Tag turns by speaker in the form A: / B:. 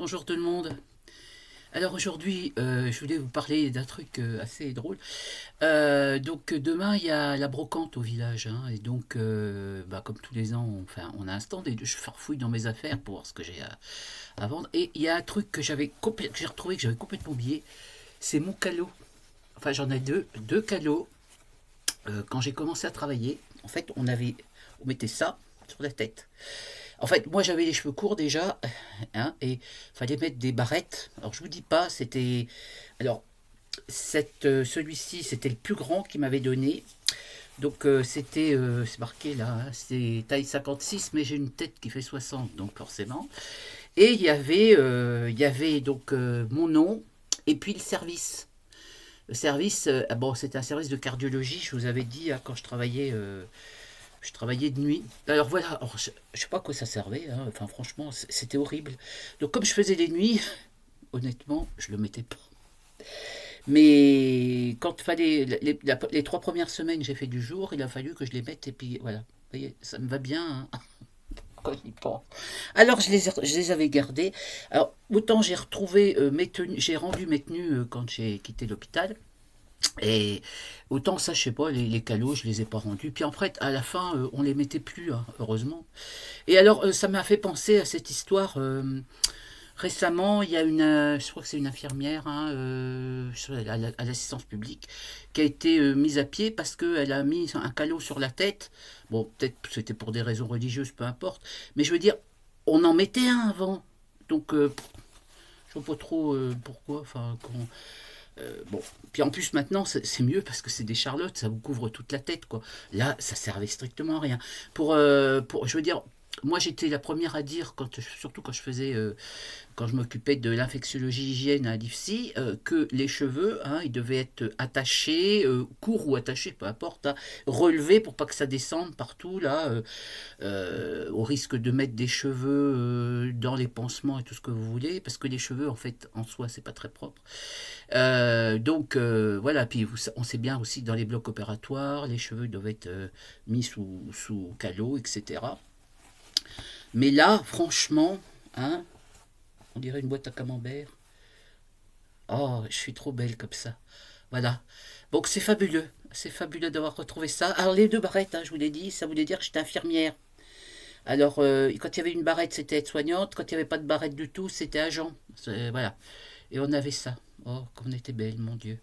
A: Bonjour tout le monde. Alors aujourd'hui, je voulais vous parler d'un truc assez drôle. Demain, il y a la brocante au village, hein, et donc comme tous les ans, on a un stand et je farfouille dans mes affaires pour voir ce que j'ai à vendre. Et il y a un truc que j'ai retrouvé, que j'avais complètement oublié, c'est mon calot. Enfin, j'en ai deux calots. Quand j'ai commencé à travailler, en fait, on mettait ça sur la tête. En fait, moi j'avais les cheveux courts déjà, hein, et fallait mettre des barrettes. Alors je vous dis pas, c'était. Alors, celui-ci, c'était le plus grand qu'il m'avait donné. Donc c'est marqué là, hein, c'est taille 56, mais j'ai une tête qui fait 60, donc forcément. Et il y avait donc mon nom, et puis le service. Le service, bon, c'était un service de cardiologie, je vous avais dit, hein, quand je travaillais de nuit. Alors voilà, alors, je sais pas à quoi ça servait, hein. Enfin franchement, c'était horrible. Donc comme je faisais les nuits, honnêtement, je le mettais pas. Mais quand il fallait, les 3 premières semaines, j'ai fait du jour, il a fallu que je les mette, et puis voilà. Vous voyez, ça me va bien, hein, quand j'y pense. Alors je les avais gardés. Alors autant j'ai retrouvé mes tenues, j'ai rendu mes tenues quand j'ai quitté l'hôpital. Et autant ça, je sais pas, les calots, je les ai pas rendus. Puis en fait, à la fin, on les mettait plus, hein, heureusement. Et alors, ça m'a fait penser à cette histoire. Récemment, il y a je crois que c'est une infirmière, hein, à l'assistance publique, qui a été mise à pied parce qu'elle a mis un calot sur la tête. Bon, peut-être que c'était pour des raisons religieuses, peu importe. Mais je veux dire, on en mettait un avant. Donc, je vois pas trop pourquoi. Enfin, bon, puis en plus maintenant c'est mieux parce que c'est des charlottes, ça vous couvre toute la tête quoi. Là, ça servait strictement à rien. Je veux dire, moi j'étais la première à dire surtout quand je m'occupais de l'infectiologie hygiène à l'IFSI, que les cheveux, hein, ils devaient être attachés, courts ou attachés, peu importe, hein, relevés pour pas que ça descende partout là, au risque de mettre des cheveux dans les pansements et tout ce que vous voulez, parce que les cheveux en fait en soi c'est pas très propre. Voilà, puis on sait bien aussi que dans les blocs opératoires, les cheveux doivent être mis sous calot, etc. Mais là, franchement, hein, on dirait une boîte à camembert. Oh, je suis trop belle comme ça. Voilà. Donc c'est fabuleux. C'est fabuleux d'avoir retrouvé ça. Alors les deux barrettes, hein, je vous l'ai dit, ça voulait dire que j'étais infirmière. Alors quand il y avait une barrette, c'était aide-soignante. Quand il n'y avait pas de barrette du tout, c'était agent. Voilà. Et on avait ça. Oh, qu'on était belle, mon Dieu.